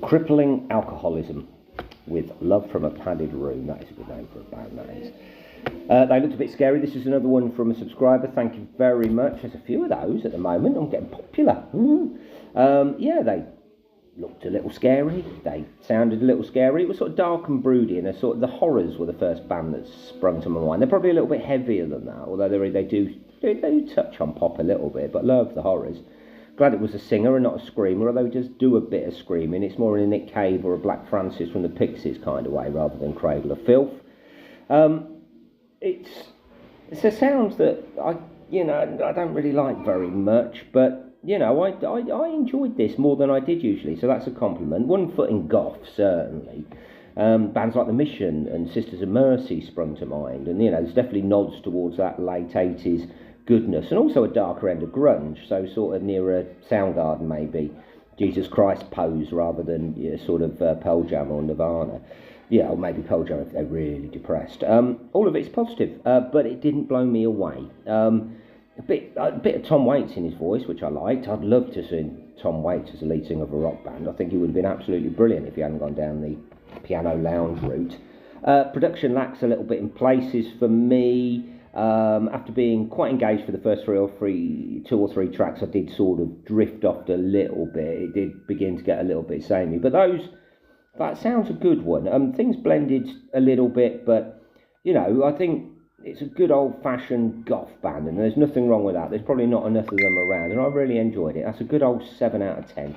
Crippling Alcoholism, with Love from a Padded Room. That is a good name for a band, that is. They looked a bit scary. This is another one from a subscriber. Thank you very much. There's a few of those at the moment. I'm getting popular. Yeah, they looked a little scary. They sounded a little scary. It was sort of dark and broody, and sort of the Horrors were the first band that sprung to my mind. They're probably a little bit heavier than that, although they do touch on pop a little bit, but love the Horrors. Glad it was a singer and not a screamer, although he does do a bit of screaming. It's more in a Nick Cave or a Black Francis from the Pixies kind of way, rather than Cradle of Filth. It's a sound that I don't really like very much, but I enjoyed this more than I did usually, so that's a compliment. One foot in goth, certainly. Bands like The Mission and Sisters of Mercy sprung to mind, and there's definitely nods towards that late 80s goodness, and also a darker end of grunge, so sort of nearer Soundgarden maybe, Jesus Christ pose, rather than sort of Pearl Jam or Nirvana. Yeah, or maybe Pearl Jam if they're really depressed. All of it's positive, but it didn't blow me away. A bit of Tom Waits in his voice, which I liked. I'd love to see Tom Waits as a lead singer of a rock band. I think he would have been absolutely brilliant if he hadn't gone down the piano lounge route. Production lacks a little bit in places for me. After being quite engaged for the first two or three tracks, I did sort of drift off a little bit. It did begin to get a little bit samey, but that sounds a good one. Things blended a little bit, but I think it's a good old-fashioned goth band, and there's nothing wrong with that. There's probably not enough of them around, and I really enjoyed it. That's a good old 7 out of 10.